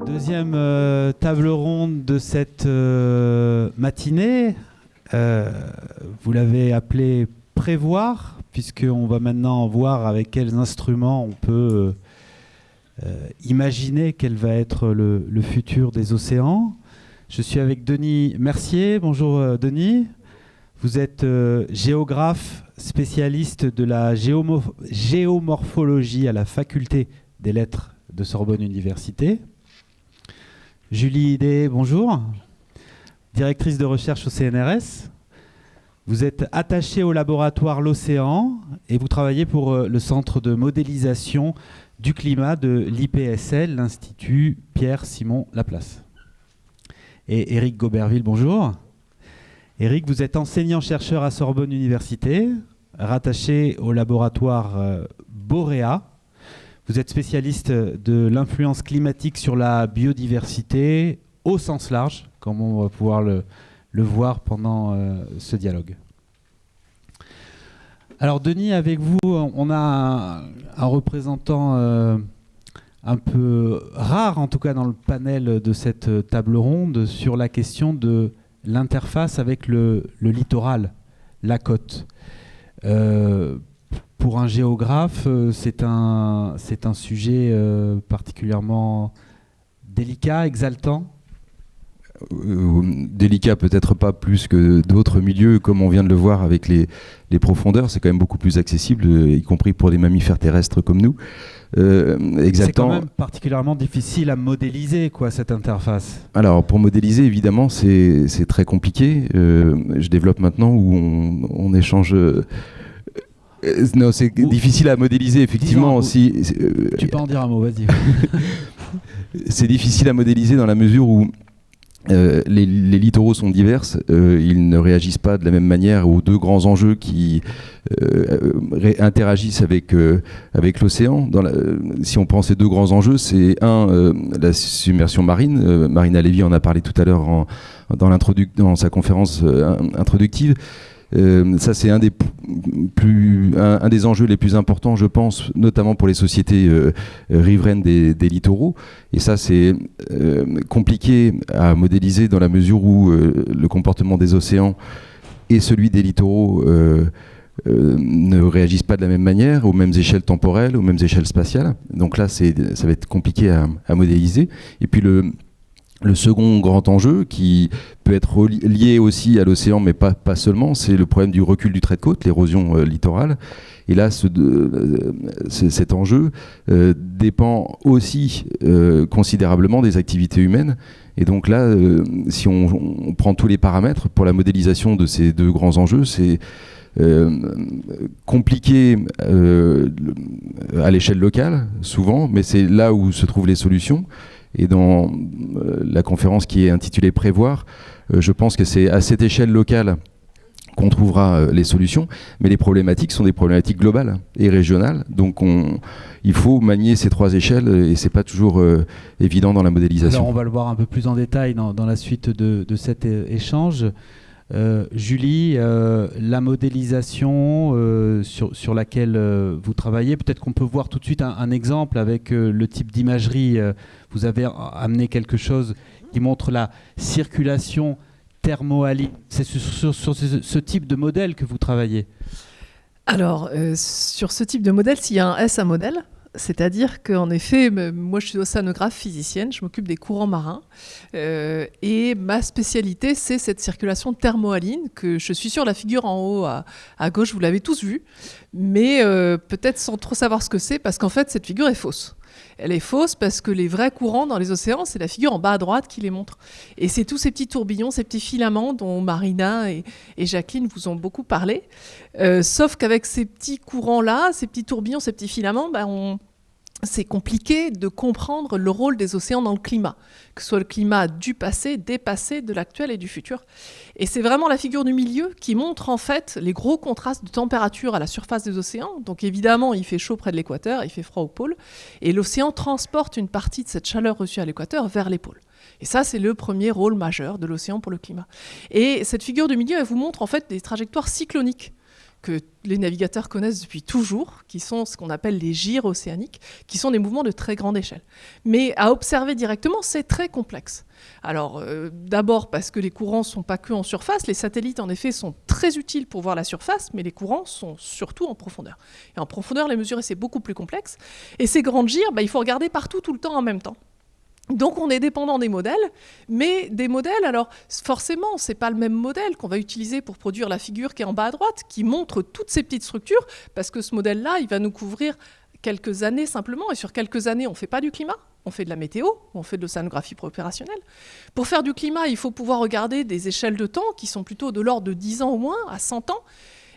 Deuxième table ronde de cette matinée. Vous l'avez appelée prévoir, puisqu'on va maintenant voir avec quels instruments on peut imaginer quel va être le futur des océans. Je suis avec Denis Mercier. Bonjour Denis. Vous êtes géographe, spécialiste de la géomorphologie à la faculté des lettres de Sorbonne Université. Julie Idé, bonjour. Directrice de recherche au CNRS. Vous êtes attachée au laboratoire L'Océan et vous travaillez pour le centre de modélisation du climat de l'IPSL, l'Institut Pierre-Simon Laplace. Et Éric Goberville, bonjour. Éric, vous êtes enseignant-chercheur à Sorbonne Université, rattaché au laboratoire Boréa. Vous êtes spécialiste de l'influence climatique sur la biodiversité au sens large, comme on va pouvoir le voir pendant ce dialogue. Alors Denis, avec vous, on a un représentant un peu rare, en tout cas dans le panel de cette table ronde, sur la question de l'interface avec le littoral, la côte. Pour un géographe, c'est un sujet particulièrement délicat, exaltant. Délicat peut-être pas plus que d'autres milieux, comme on vient de le voir avec les profondeurs, c'est quand même beaucoup plus accessible, y compris pour des mammifères terrestres comme nous. C'est quand même particulièrement difficile à modéliser, cette interface. Alors pour modéliser, évidemment, c'est très compliqué. Je développe maintenant où on échange... non, c'est difficile à modéliser, effectivement. Tu peux en dire un mot, vas-y. C'est difficile à modéliser dans la mesure où les littoraux sont divers, ils ne réagissent pas de la même manière aux deux grands enjeux qui interagissent avec l'océan. Si on prend ces deux grands enjeux, c'est la submersion marine. Marina Lévy en a parlé tout à l'heure dans sa conférence introductive. Ça, c'est un des enjeux les plus importants, je pense, notamment pour les sociétés riveraines des littoraux. Et ça, c'est compliqué à modéliser dans la mesure où le comportement des océans et celui des littoraux ne réagissent pas de la même manière, aux mêmes échelles temporelles, aux mêmes échelles spatiales. Donc là, ça va être compliqué à modéliser. Et puis le second grand enjeu, qui peut être lié aussi à l'océan, mais pas seulement, c'est le problème du recul du trait de côte, l'érosion littorale. Et là, cet enjeu dépend aussi considérablement des activités humaines. Et donc là, si on prend tous les paramètres pour la modélisation de ces deux grands enjeux, c'est compliqué à l'échelle locale, souvent, mais c'est là où se trouvent les solutions. Et dans la conférence qui est intitulée « Prévoir », je pense que c'est à cette échelle locale qu'on trouvera les solutions, mais les problématiques sont des problématiques globales et régionales. Donc il faut manier ces trois échelles et c'est pas toujours évident dans la modélisation. Alors on va le voir un peu plus en détail dans la suite de cet échange. Julie, la modélisation sur laquelle vous travaillez, peut-être qu'on peut voir tout de suite un exemple avec le type d'imagerie. Vous avez amené quelque chose qui montre la circulation thermohaline. C'est sur ce type de modèle que vous travaillez. Alors, sur ce type de modèle, s'il y a un S à modèle, c'est-à-dire qu'en effet, moi je suis océanographe physicienne, je m'occupe des courants marins et ma spécialité c'est cette circulation thermohaline que je suis sur la figure en haut à gauche, vous l'avez tous vue, mais peut-être sans trop savoir ce que c'est parce qu'en fait cette figure est fausse. Elle est fausse parce que les vrais courants dans les océans, c'est la figure en bas à droite qui les montre. Et c'est tous ces petits tourbillons, ces petits filaments dont Marina et Jacqueline vous ont beaucoup parlé. Sauf qu'avec ces petits courants-là, ces petits tourbillons, ces petits filaments, c'est compliqué de comprendre le rôle des océans dans le climat, que ce soit le climat du passé, des passés, de l'actuel et du futur. Et c'est vraiment la figure du milieu qui montre en fait les gros contrastes de température à la surface des océans. Donc évidemment, il fait chaud près de l'équateur, il fait froid au pôle, et l'océan transporte une partie de cette chaleur reçue à l'équateur vers les pôles. Et ça, c'est le premier rôle majeur de l'océan pour le climat. Et cette figure du milieu, elle vous montre en fait des trajectoires cycloniques que les navigateurs connaissent depuis toujours, qui sont ce qu'on appelle les gyres océaniques, qui sont des mouvements de très grande échelle. Mais à observer directement, c'est très complexe. Alors, d'abord parce que les courants ne sont pas que en surface, les satellites en effet sont très utiles pour voir la surface, mais les courants sont surtout en profondeur. Et en profondeur, les mesurer, c'est beaucoup plus complexe. Et ces grandes gyres, il faut regarder partout, tout le temps, en même temps. Donc on est dépendant des modèles, mais des modèles, alors forcément, ce n'est pas le même modèle qu'on va utiliser pour produire la figure qui est en bas à droite, qui montre toutes ces petites structures, parce que ce modèle-là, il va nous couvrir quelques années simplement, et sur quelques années, on ne fait pas du climat, on fait de la météo, on fait de l'océanographie opérationnelle. Pour faire du climat, il faut pouvoir regarder des échelles de temps qui sont plutôt de l'ordre de 10 ans au moins, à 100 ans.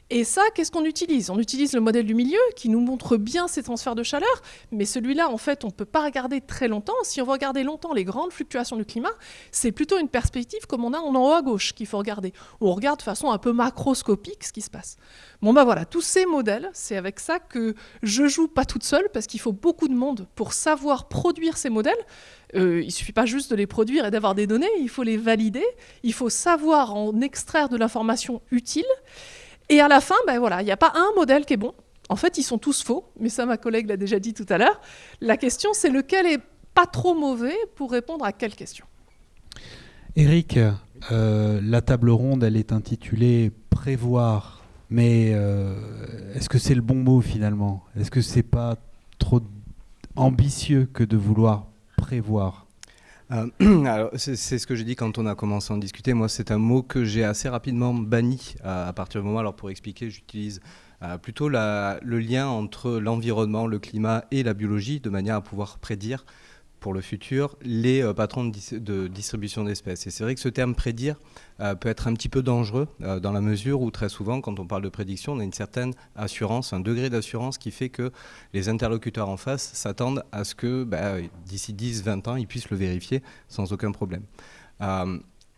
Et ça, qu'est-ce qu'on utilise ? On utilise le modèle du milieu qui nous montre bien ces transferts de chaleur, mais celui-là, en fait, on ne peut pas regarder très longtemps. Si on veut regarder longtemps les grandes fluctuations du climat, c'est plutôt une perspective comme on a en haut à gauche qu'il faut regarder, où on regarde de façon un peu macroscopique ce qui se passe. Bon, voilà, tous ces modèles, c'est avec ça que je joue pas toute seule, parce qu'il faut beaucoup de monde pour savoir produire ces modèles. Il ne suffit pas juste de les produire et d'avoir des données, il faut les valider, il faut savoir en extraire de l'information utile. Et à la fin, il n'y a pas un modèle qui est bon. En fait, ils sont tous faux, mais ça, ma collègue l'a déjà dit tout à l'heure. La question, c'est lequel est pas trop mauvais pour répondre à quelle question. Éric, la table ronde, elle est intitulée « Prévoir ». Mais est-ce que c'est le bon mot finalement ? Est-ce que c'est pas trop ambitieux que de vouloir prévoir ? Alors, c'est ce que j'ai dit quand on a commencé à en discuter. Moi, c'est un mot que j'ai assez rapidement banni à partir du moment. Alors, pour expliquer, j'utilise plutôt le lien entre l'environnement, le climat et la biologie, de manière à pouvoir prédire pour le futur les patrons de distribution d'espèces. Et c'est vrai que ce terme prédire peut être un petit peu dangereux dans la mesure où très souvent, quand on parle de prédiction, on a une certaine assurance, un degré d'assurance qui fait que les interlocuteurs en face s'attendent à ce que d'ici 10-20 ans, ils puissent le vérifier sans aucun problème.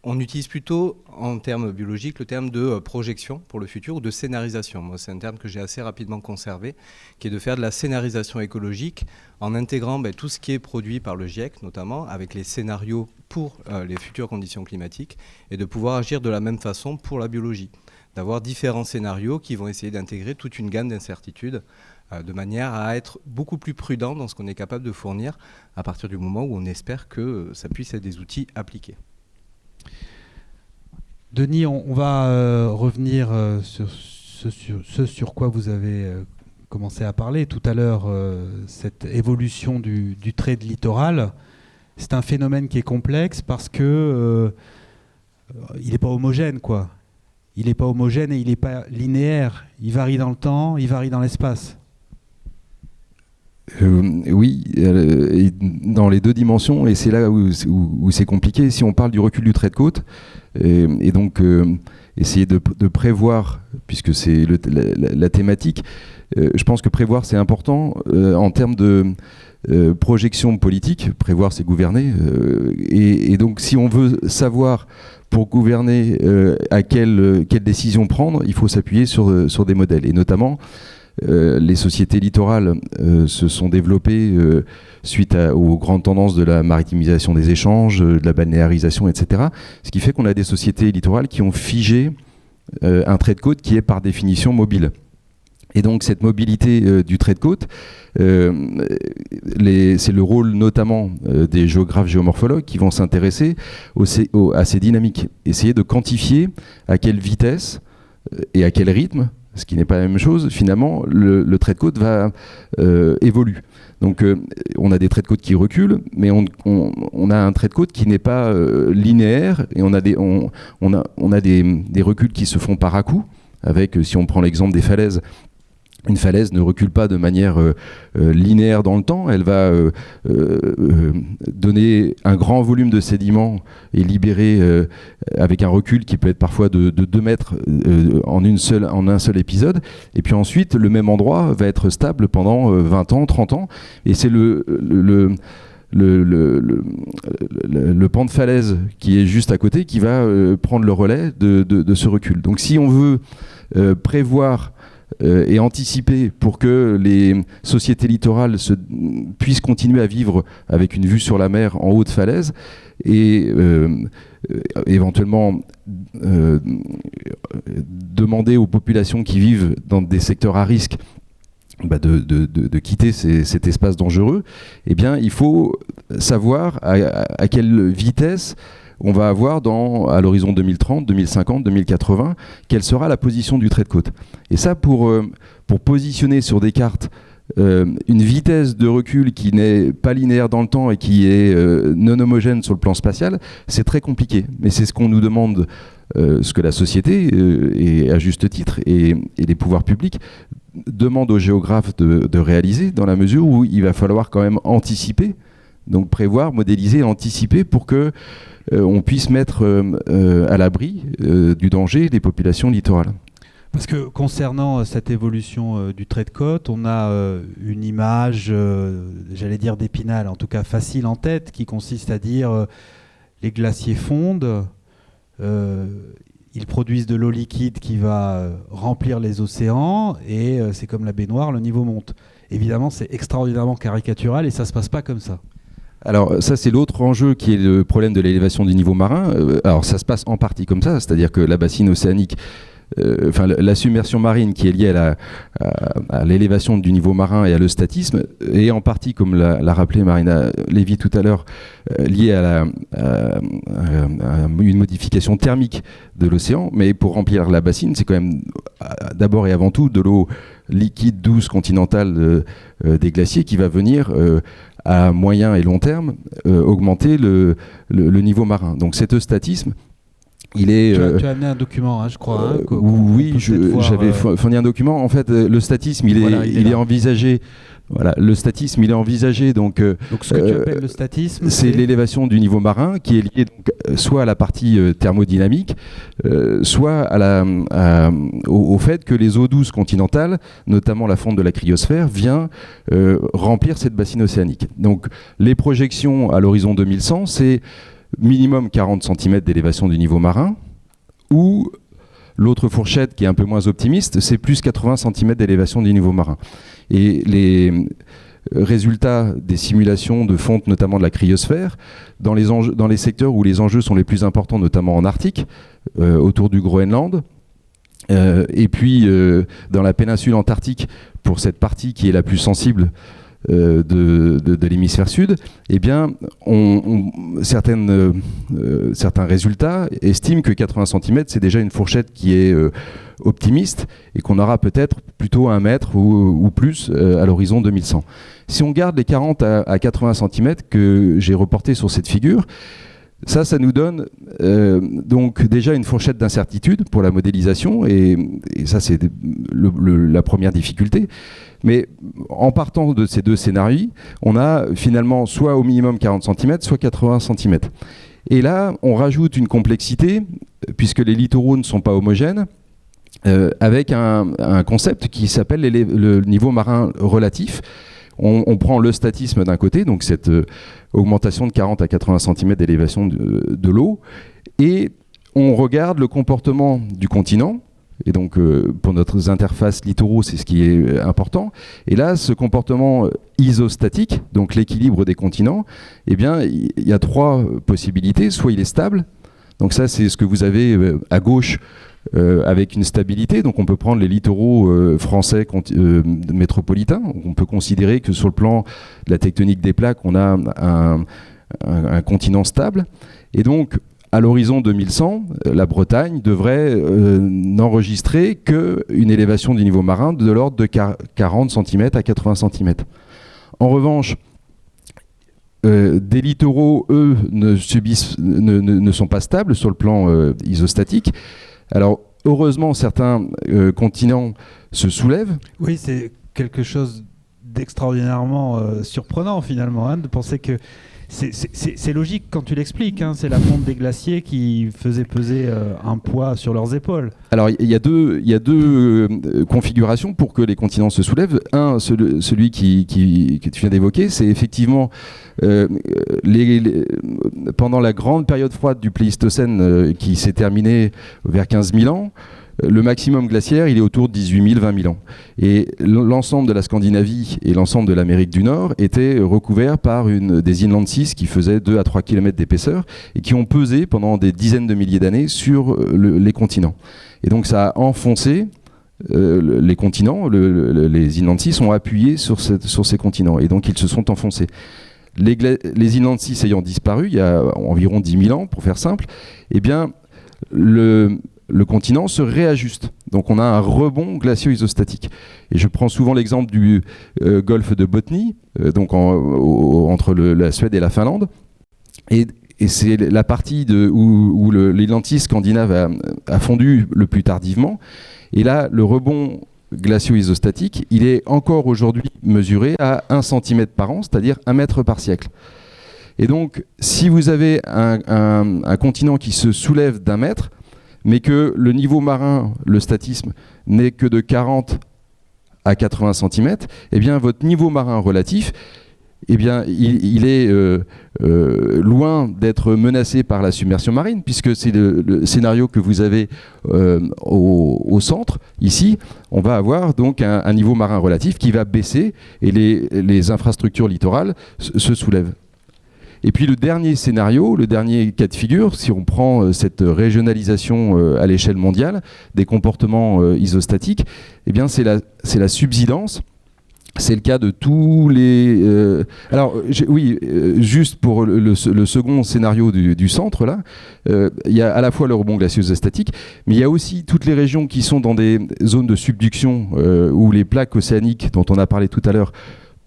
On utilise plutôt, en termes biologiques, le terme de projection pour le futur ou de scénarisation. Moi, c'est un terme que j'ai assez rapidement conservé, qui est de faire de la scénarisation écologique en intégrant tout ce qui est produit par le GIEC, notamment, avec les scénarios pour les futures conditions climatiques, et de pouvoir agir de la même façon pour la biologie. D'avoir différents scénarios qui vont essayer d'intégrer toute une gamme d'incertitudes, de manière à être beaucoup plus prudent dans ce qu'on est capable de fournir à partir du moment où on espère que ça puisse être des outils appliqués. Denis, on va revenir sur ce sur quoi vous avez commencé à parler tout à l'heure, cette évolution du trait de littoral. C'est un phénomène qui est complexe parce que il n'est pas homogène, quoi. Il n'est pas homogène et il n'est pas linéaire. Il varie dans le temps, il varie dans l'espace. Oui, et dans les deux dimensions, et c'est là où c'est compliqué. Si on parle du recul du trait de côte, et donc essayer de prévoir, puisque c'est la thématique, je pense que prévoir c'est important en termes de projection politique. Prévoir c'est gouverner, et donc si on veut savoir pour gouverner à quelle décision prendre, il faut s'appuyer sur des modèles, et notamment les sociétés littorales se sont développées suite aux grandes tendances de la maritimisation des échanges, de la balnéarisation, etc. Ce qui fait qu'on a des sociétés littorales qui ont figé un trait de côte qui est par définition mobile. Et donc cette mobilité du trait de côte, c'est le rôle notamment des géographes géomorphologues qui vont s'intéresser à ces dynamiques, essayer de quantifier à quelle vitesse et à quel rythme, ce qui n'est pas la même chose, finalement, le trait de côte va évolue. Donc on a des traits de côte qui reculent, mais on a un trait de côte qui n'est pas linéaire, et on a des reculs qui se font par à-coups, avec, si on prend l'exemple des falaises, une falaise ne recule pas de manière linéaire dans le temps, elle va donner un grand volume de sédiments et libérer avec un recul qui peut être parfois de 2 mètres en un seul épisode, et puis ensuite le même endroit va être stable pendant 20 ans, 30 ans, et c'est le pan de falaise qui est juste à côté qui va prendre le relais de ce recul. Donc si on veut prévoir et anticiper pour que les sociétés littorales puissent continuer à vivre avec une vue sur la mer en haut de falaise et éventuellement demander aux populations qui vivent dans des secteurs à risque de quitter cet espace dangereux, eh bien, il faut savoir à quelle vitesse on va avoir à l'horizon 2030, 2050, 2080, quelle sera la position du trait de côte. Et ça, pour positionner sur des cartes une vitesse de recul qui n'est pas linéaire dans le temps et qui est non homogène sur le plan spatial, c'est très compliqué. Mais c'est ce qu'on nous demande, ce que la société, et à juste titre, et les pouvoirs publics, demandent aux géographes de réaliser, dans la mesure où il va falloir quand même anticiper, donc prévoir, modéliser, anticiper pour que on puisse mettre à l'abri du danger des populations littorales. Parce que concernant cette évolution du trait de côte, on a une image, j'allais dire d'Épinal, en tout cas facile en tête, qui consiste à dire les glaciers fondent, ils produisent de l'eau liquide qui va remplir les océans, et c'est comme la baignoire, le niveau monte. Évidemment, c'est extraordinairement caricatural et ça ne se passe pas comme ça. Alors ça, c'est l'autre enjeu qui est le problème de l'élévation du niveau marin. Alors ça se passe en partie comme ça, c'est-à-dire que la bassine océanique, la submersion marine qui est liée à l'élévation du niveau marin et à l'eustatisme, est en partie, comme l'a rappelé Marina Lévy tout à l'heure, liée à une modification thermique de l'océan. Mais pour remplir la bassine, c'est quand même d'abord et avant tout de l'eau liquide, douce, continentale des glaciers qui va venir à moyen et long terme augmenter le niveau marin. Donc cet eustatisme, il est... Tu as amené un document, je crois. Oui, j'avais fourni un document. En fait, le statisme, il est envisagé. Voilà, le statisme, il est envisagé. Donc ce que tu appelles le statisme, c'est l'élévation du niveau marin qui est liée donc, soit à la partie thermodynamique, soit au fait que les eaux douces continentales, notamment la fonte de la cryosphère, vient remplir cette bassine océanique. Donc les projections à l'horizon 2100, c'est minimum 40 cm d'élévation du niveau marin, ou l'autre fourchette qui est un peu moins optimiste, c'est plus 80 cm d'élévation du niveau marin. Et les résultats des simulations de fonte, notamment de la cryosphère, dans les secteurs où les enjeux sont les plus importants, notamment en Arctique, autour du Groenland, et puis dans la péninsule antarctique, pour cette partie qui est la plus sensible de l'hémisphère sud, eh bien, certains résultats estiment que 80 cm, c'est déjà une fourchette qui est optimiste et qu'on aura peut-être plutôt 1 mètre ou plus à l'horizon 2100. Si on garde les 40 à 80 cm que j'ai reportés sur cette figure, ça nous donne donc déjà une fourchette d'incertitude pour la modélisation, et ça c'est la première difficulté. Mais en partant de ces deux scénarios, on a finalement soit au minimum 40 cm, soit 80 cm. Et là, on rajoute une complexité, puisque les littoraux ne sont pas homogènes, avec un concept qui s'appelle le niveau marin relatif. On prend l'eustatisme d'un côté, donc cette augmentation de 40 à 80 cm d'élévation de l'eau, et on regarde le comportement du continent. Et donc, pour notre interface littoraux, c'est ce qui est important. Et là, ce comportement isostatique, donc l'équilibre des continents, eh bien, il y a 3 possibilités. Soit il est stable, donc ça, c'est ce que vous avez à gauche, avec une stabilité. Donc on peut prendre les littoraux français métropolitains. On peut considérer que sur le plan de la tectonique des plaques, on a un continent stable. Et donc, à l'horizon 2100, la Bretagne devrait n'enregistrer qu'une élévation du niveau marin de l'ordre de 40 cm à 80 cm. En revanche, des littoraux, eux, ne sont pas stables sur le plan isostatique. Alors, heureusement, certains continents se soulèvent. Oui, c'est quelque chose d'extraordinairement surprenant, finalement, de penser que c'est logique quand tu l'expliques. C'est la fonte des glaciers qui faisait peser un poids sur leurs épaules. Alors, il y a deux configurations pour que les continents se soulèvent. Celui que tu viens d'évoquer, c'est effectivement pendant la grande période froide du Pléistocène qui s'est terminée vers 15 000 ans, le maximum glaciaire, il est autour de 18 000, 20 000 ans. Et l'ensemble de la Scandinavie et l'ensemble de l'Amérique du Nord étaient recouverts par des inland seas qui faisaient 2 à 3 km d'épaisseur et qui ont pesé pendant des dizaines de milliers d'années sur les continents. Et donc ça a enfoncé les continents, les inland seas sont appuyés sur ces continents et donc ils se sont enfoncés. Les inland seas ayant disparu il y a environ 10 000 ans, pour faire simple, eh bien le continent se réajuste. Donc on a un rebond glacio-isostatique. Et je prends souvent l'exemple du golfe de Botnie, donc entre la Suède et la Finlande. Et c'est la partie où l'Atlantique scandinave a fondu le plus tardivement. Et là, le rebond glacio-isostatique, il est encore aujourd'hui mesuré à 1 cm par an, c'est-à-dire 1 mètre par siècle. Et donc, si vous avez un continent qui se soulève d'1 mètre, mais que le niveau marin, le statisme, n'est que de 40 à 80 cm, eh bien, votre niveau marin relatif, eh bien, il est loin d'être menacé par la submersion marine, puisque c'est le scénario que vous avez au centre. Ici, on va avoir donc un niveau marin relatif qui va baisser et les infrastructures littorales se soulèvent. Et puis le dernier scénario, le dernier cas de figure, si on prend cette régionalisation à l'échelle mondiale des comportements isostatiques, eh bien c'est la subsidence. C'est le cas de tous les... juste pour le second scénario du centre, là, il y a à la fois le rebond glacio-isostatique, mais il y a aussi toutes les régions qui sont dans des zones de subduction où les plaques océaniques, dont on a parlé tout à l'heure,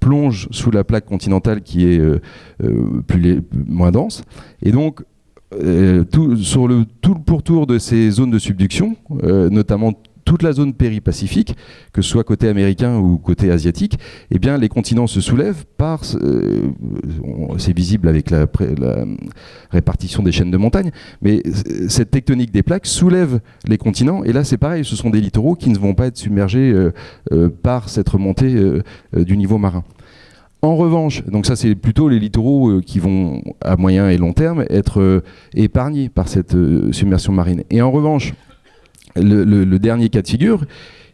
plongent sous la plaque continentale qui est moins dense. Et donc, sur tout le pourtour de ces zones de subduction, notamment toute la zone péri-pacifique, que ce soit côté américain ou côté asiatique, eh bien, les continents se soulèvent c'est visible avec la répartition des chaînes de montagnes, mais cette tectonique des plaques soulève les continents, et là c'est pareil, ce sont des littoraux qui ne vont pas être submergés par cette remontée du niveau marin. En revanche, donc ça c'est plutôt les littoraux qui vont à moyen et long terme être épargnés par cette submersion marine. Et en revanche, le dernier cas de figure,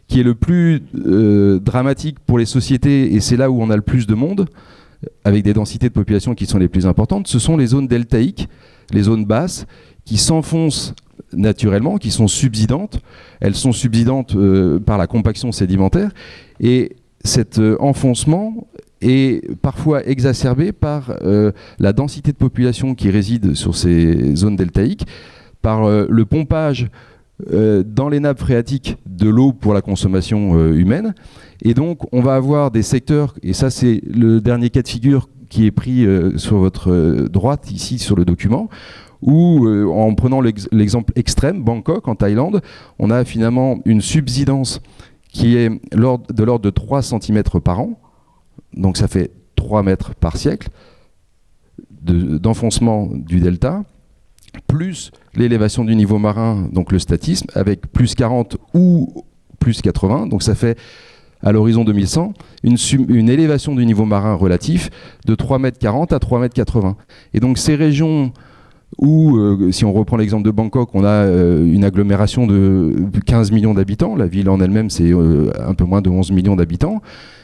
qui est le plus dramatique pour les sociétés, et c'est là où on a le plus de monde, avec des densités de population qui sont les plus importantes, ce sont les zones deltaïques, les zones basses, qui s'enfoncent naturellement, qui sont subsidantes. Elles sont subsidantes par la compaction sédimentaire, et cet enfoncement est parfois exacerbé par la densité de population qui réside sur ces zones deltaïques, par le pompage dans les nappes phréatiques de l'eau pour la consommation humaine. Et donc on va avoir des secteurs, et ça c'est le dernier cas de figure qui est pris sur votre droite ici sur le document, où en prenant l'exemple extrême, Bangkok en Thaïlande, on a finalement une subsidence qui est de l'ordre de 3 cm par an, donc ça fait 3 mètres par siècle d'enfoncement du delta, plus l'élévation du niveau marin, donc le statisme, avec plus 40 ou plus 80, donc ça fait à l'horizon 2100 une élévation du niveau marin relatif de 3,40 m à 3,80 m. Et donc ces régions où, si on reprend l'exemple de Bangkok, on a une agglomération de 15 millions d'habitants, la ville en elle-même c'est un peu moins de 11 millions d'habitants,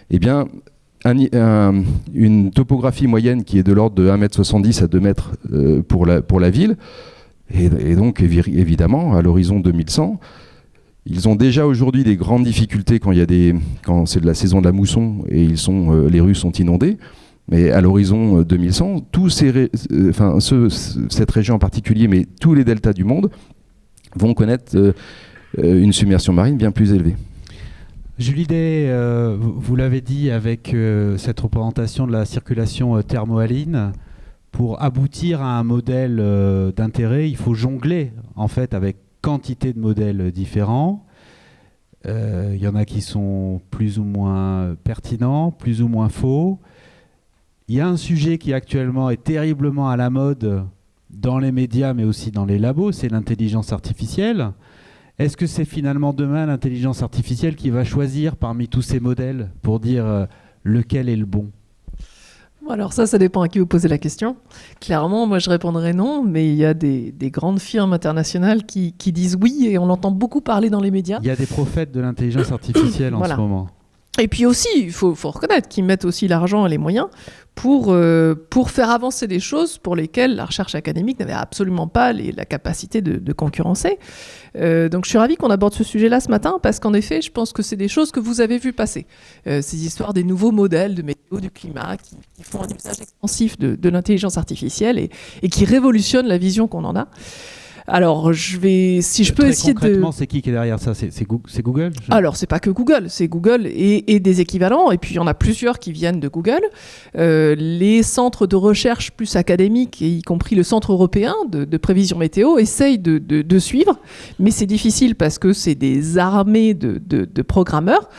eh bien une topographie moyenne qui est de l'ordre de 1,70 m à 2 m pour la ville, et donc évidemment à l'horizon 2100, ils ont déjà aujourd'hui des grandes difficultés quand c'est de la saison de la mousson et les rues sont inondées. Mais à l'horizon 2100, cette région en particulier, mais tous les deltas du monde, vont connaître une submersion marine bien plus élevée. Julie Day, vous l'avez dit avec cette représentation de la circulation thermohaline, pour aboutir à un modèle d'intérêt, il faut jongler en fait avec quantité de modèles différents. Il y en a qui sont plus ou moins pertinents, plus ou moins faux. Il y a un sujet qui actuellement est terriblement à la mode dans les médias mais aussi dans les labos, c'est l'intelligence artificielle. Est-ce que c'est finalement demain l'intelligence artificielle qui va choisir parmi tous ces modèles pour dire lequel est le bon ? Alors ça dépend à qui vous posez la question. Clairement, moi je répondrais non, mais il y a des grandes firmes internationales qui disent oui, et on l'entend beaucoup parler dans les médias. Il y a des prophètes de l'intelligence artificielle en Voilà. ce moment. Et puis aussi, il faut reconnaître qu'ils mettent aussi l'argent et les moyens pour faire avancer des choses pour lesquelles la recherche académique n'avait absolument pas la capacité de concurrencer. Donc je suis ravie qu'on aborde ce sujet-là ce matin, parce qu'en effet, je pense que c'est des choses que vous avez vues passer. Ces histoires des nouveaux modèles de météo du climat qui font un usage extensif de l'intelligence artificielle et qui révolutionnent la vision qu'on en a. Alors, si je peux Très essayer concrètement, c'est qui est derrière ça? C'est Google? Alors, c'est pas que Google, c'est Google et des équivalents, et puis il y en a plusieurs qui viennent de Google. Les centres de recherche plus académiques, y compris le Centre européen de prévision météo, essayent de suivre, mais c'est difficile parce que c'est des armées de programmeurs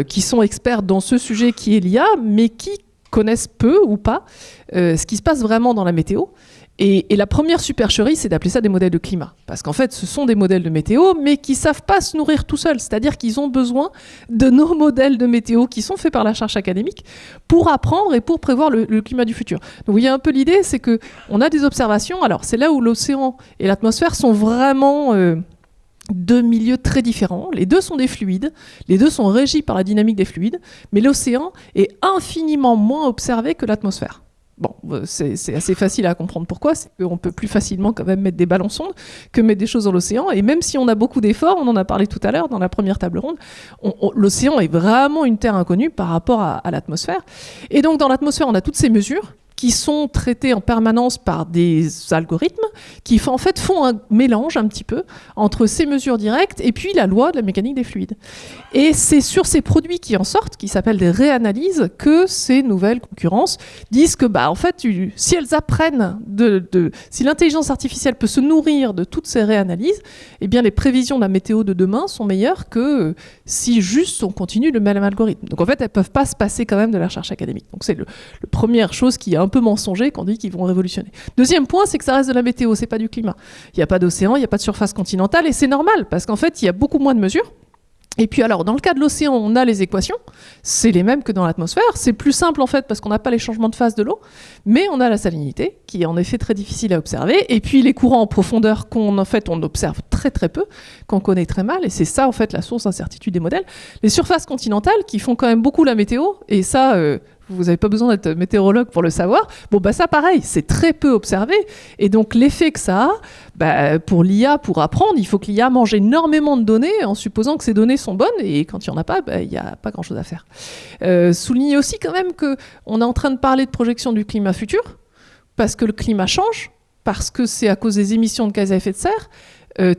qui sont experts dans ce sujet qui est l'IA, mais qui connaissent peu ou pas ce qui se passe vraiment dans la météo. Et la première supercherie, c'est d'appeler ça des modèles de climat. Parce qu'en fait, ce sont des modèles de météo, mais qui ne savent pas se nourrir tout seuls. C'est-à-dire qu'ils ont besoin de nos modèles de météo qui sont faits par la recherche académique pour apprendre et pour prévoir le climat du futur. Donc, vous voyez un peu l'idée, c'est qu'on a des observations. Alors, c'est là où l'océan et l'atmosphère sont vraiment deux milieux très différents. Les deux sont des fluides, les deux sont régis par la dynamique des fluides, mais l'océan est infiniment moins observé que l'atmosphère. Bon, c'est assez facile à comprendre pourquoi, c'est qu'on peut plus facilement quand même mettre des balles en sonde que mettre des choses dans l'océan, et même si on a beaucoup d'efforts, on en a parlé tout à l'heure dans la première table ronde, l'océan est vraiment une terre inconnue par rapport à l'atmosphère. Et donc dans l'atmosphère, on a toutes ces mesures qui sont traitées en permanence par des algorithmes qui en fait font un mélange un petit peu entre ces mesures directes et puis la loi de la mécanique des fluides. Et c'est sur ces produits qui en sortent, qui s'appellent des réanalyses, que ces nouvelles concurrences disent que en fait, si elles apprennent si l'intelligence artificielle peut se nourrir de toutes ces réanalyses, eh bien les prévisions de la météo de demain sont meilleures que si juste on continue le même algorithme. Donc en fait, elles peuvent pas se passer quand même de la recherche académique. Donc c'est la première chose qui est un peu mensonger qu'on dit qu'ils vont révolutionner. Deuxième point, c'est que ça reste de la météo, c'est pas du climat. Il n'y a pas d'océan, il n'y a pas de surface continentale, et c'est normal, parce qu'en fait, il y a beaucoup moins de mesures. Et puis alors, dans le cas de l'océan, on a les équations, c'est les mêmes que dans l'atmosphère. C'est plus simple en fait parce qu'on n'a pas les changements de phase de l'eau, mais on a la salinité qui est en effet très difficile à observer. Et puis les courants en profondeur qu'on on observe très très peu, qu'on connaît très mal, et c'est ça en fait la source d'incertitude des modèles. Les surfaces continentales qui font quand même beaucoup la météo, et ça... vous n'avez pas besoin d'être météorologue pour le savoir. Ça pareil, c'est très peu observé. Et donc l'effet que ça a, pour l'IA, pour apprendre, il faut que l'IA mange énormément de données en supposant que ces données sont bonnes. Et quand il n'y en a pas, il n'y a pas grand-chose à faire. Souligner aussi quand même qu'on est en train de parler de projection du climat futur, parce que le climat change, parce que c'est à cause des émissions de gaz à effet de serre.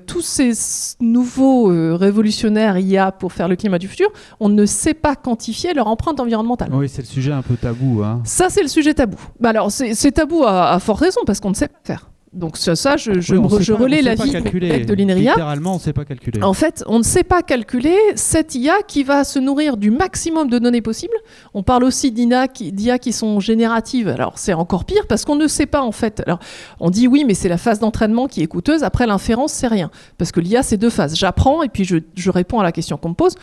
Tous ces nouveaux révolutionnaires IA pour faire le climat du futur, on ne sait pas quantifier leur empreinte environnementale. Oui, c'est le sujet un peu tabou. Hein. Ça, c'est le sujet tabou. Alors, c'est tabou à fort raison, parce qu'on ne sait pas faire. Donc ça, je relais l'avis de l'INRIA. Littéralement, on ne sait pas calculer. En fait, on ne sait pas calculer cette IA qui va se nourrir du maximum de données possibles. On parle aussi d'IA qui sont génératives. Alors, c'est encore pire parce qu'on ne sait pas, en fait. Alors, on dit oui, mais c'est la phase d'entraînement qui est coûteuse. Après, l'inférence, c'est rien. Parce que l'IA, c'est deux phases. J'apprends et puis je réponds à la question qu'on me pose.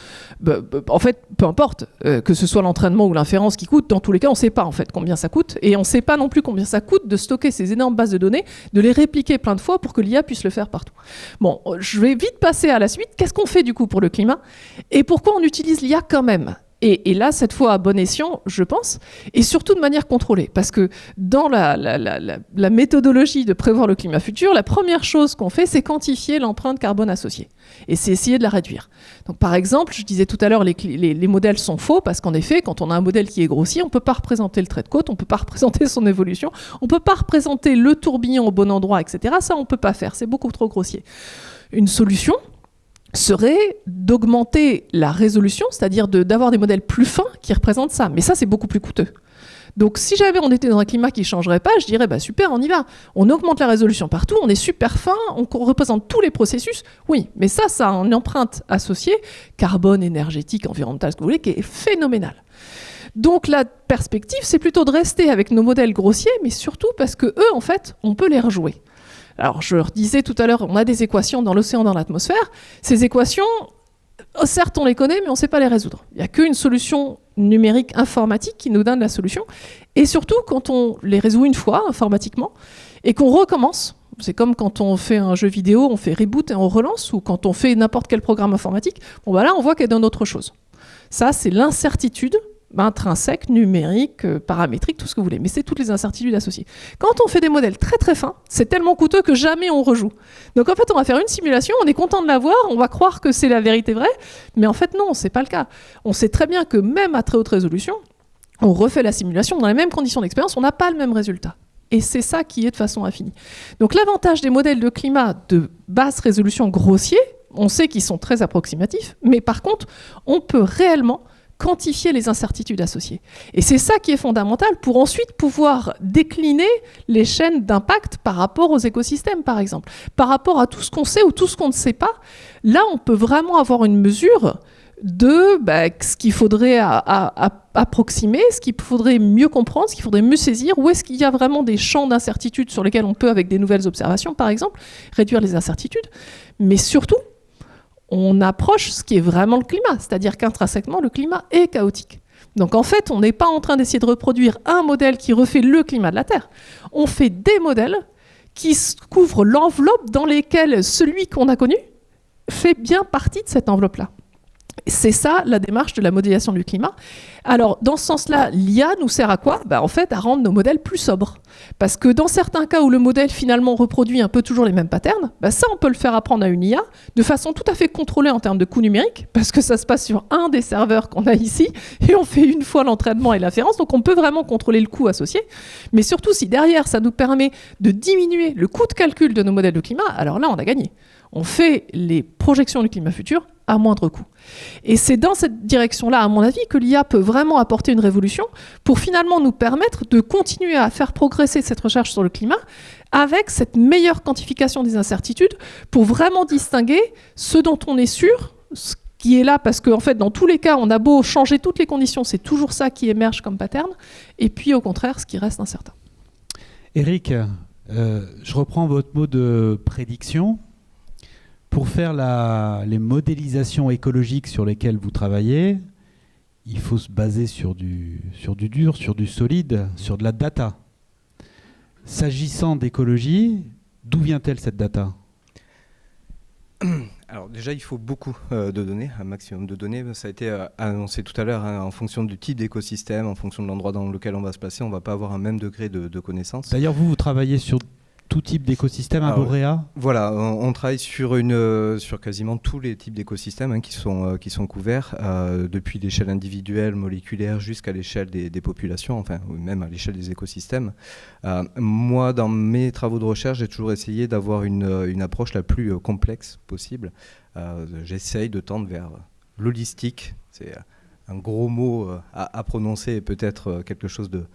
En fait, peu importe, que ce soit l'entraînement ou l'inférence qui coûte, dans tous les cas, on ne sait pas, en fait, combien ça coûte. Et on ne sait pas non plus combien ça coûte de stocker ces énormes bases de données, de les répliquer plein de fois pour que l'IA puisse le faire partout. Bon, je vais vite passer à la suite. Qu'est-ce qu'on fait du coup pour le climat? Et pourquoi on utilise l'IA quand même? Et là, cette fois, à bon escient, je pense, et surtout de manière contrôlée. Parce que dans la méthodologie de prévoir le climat futur, la première chose qu'on fait, c'est quantifier l'empreinte carbone associée. Et c'est essayer de la réduire. Donc, par exemple, je disais tout à l'heure, les modèles sont faux, parce qu'en effet, quand on a un modèle qui est grossier, on ne peut pas représenter le trait de côte, on ne peut pas représenter son évolution, on ne peut pas représenter le tourbillon au bon endroit, etc. Ça, on ne peut pas faire, c'est beaucoup trop grossier. Une solution serait d'augmenter la résolution, c'est-à-dire d'avoir des modèles plus fins qui représentent ça. Mais ça, c'est beaucoup plus coûteux. Donc, si jamais on était dans un climat qui ne changerait pas, je dirais, super, on y va. On augmente la résolution partout, on est super fin, on représente tous les processus. Oui, mais ça a une empreinte associée, carbone, énergétique, environnementale, ce que vous voulez, qui est phénoménale. Donc, la perspective, c'est plutôt de rester avec nos modèles grossiers, mais surtout parce que eux, en fait, on peut les rejouer. Alors, je disais tout à l'heure, on a des équations dans l'océan, dans l'atmosphère. Ces équations, certes, on les connaît, mais on ne sait pas les résoudre. Il n'y a qu'une solution numérique informatique qui nous donne la solution. Et surtout, quand on les résout une fois informatiquement et qu'on recommence, c'est comme quand on fait un jeu vidéo, on fait reboot et on relance, ou quand on fait n'importe quel programme informatique, bon, bah là, on voit qu'elle donne autre chose. Ça, c'est l'incertitude intrinsèque, numérique, paramétrique, tout ce que vous voulez. Mais c'est toutes les incertitudes associées. Quand on fait des modèles très très fins, c'est tellement coûteux que jamais on rejoue. Donc en fait, on va faire une simulation, on est content de la voir, on va croire que c'est la vérité vraie, mais en fait non, c'est pas le cas. On sait très bien que même à très haute résolution, on refait la simulation dans les mêmes conditions d'expérience, on n'a pas le même résultat. Et c'est ça qui est de façon infinie. Donc l'avantage des modèles de climat de basse résolution grossiers, on sait qu'ils sont très approximatifs, mais par contre, on peut réellement quantifier les incertitudes associées. Et c'est ça qui est fondamental pour ensuite pouvoir décliner les chaînes d'impact par rapport aux écosystèmes, par exemple. Par rapport à tout ce qu'on sait ou tout ce qu'on ne sait pas, là, on peut vraiment avoir une mesure de ce qu'il faudrait approximer, ce qu'il faudrait mieux comprendre, ce qu'il faudrait mieux saisir, où est-ce qu'il y a vraiment des champs d'incertitude sur lesquels on peut, avec des nouvelles observations, par exemple, réduire les incertitudes. Mais surtout, on approche ce qui est vraiment le climat, c'est-à-dire qu'intrinsèquement, le climat est chaotique. Donc en fait, on n'est pas en train d'essayer de reproduire un modèle qui refait le climat de la Terre. On fait des modèles qui couvrent l'enveloppe dans laquelle celui qu'on a connu fait bien partie de cette enveloppe-là. C'est ça la démarche de la modélisation du climat. Alors, dans ce sens-là, l'IA nous sert à quoi ? En fait, à rendre nos modèles plus sobres. Parce que dans certains cas où le modèle finalement reproduit un peu toujours les mêmes patterns, ça, on peut le faire apprendre à une IA de façon tout à fait contrôlée en termes de coût numérique, parce que ça se passe sur un des serveurs qu'on a ici, et on fait une fois l'entraînement et l'inférence, donc on peut vraiment contrôler le coût associé. Mais surtout, si derrière, ça nous permet de diminuer le coût de calcul de nos modèles de climat, alors là, on a gagné. On fait les projections du climat futur à moindre coût. Et c'est dans cette direction-là, à mon avis, que l'IA peut vraiment apporter une révolution pour finalement nous permettre de continuer à faire progresser cette recherche sur le climat avec cette meilleure quantification des incertitudes pour vraiment distinguer ce dont on est sûr, ce qui est là parce qu'en fait, dans tous les cas, on a beau changer toutes les conditions, c'est toujours ça qui émerge comme pattern, et puis au contraire, ce qui reste incertain. Eric, je reprends votre mot de prédiction. Pour faire les modélisations écologiques sur lesquelles vous travaillez, il faut se baser sur du dur, sur du solide, sur de la data. S'agissant d'écologie, d'où vient-elle cette data ? Alors déjà, il faut beaucoup de données, un maximum de données. Ça a été annoncé tout à l'heure, en fonction du type d'écosystème, en fonction de l'endroit dans lequel on va se placer, on ne va pas avoir un même degré de connaissance. D'ailleurs, vous travaillez sur tout type d'écosystème, un Boréa ? Voilà, on travaille sur quasiment tous les types d'écosystèmes qui sont couverts, depuis l'échelle individuelle, moléculaire, jusqu'à l'échelle des populations, enfin, ou même à l'échelle des écosystèmes. Moi, dans mes travaux de recherche, j'ai toujours essayé d'avoir une approche la plus complexe possible. J'essaye de tendre vers l'holistique. C'est un gros mot à prononcer et peut-être quelque chose de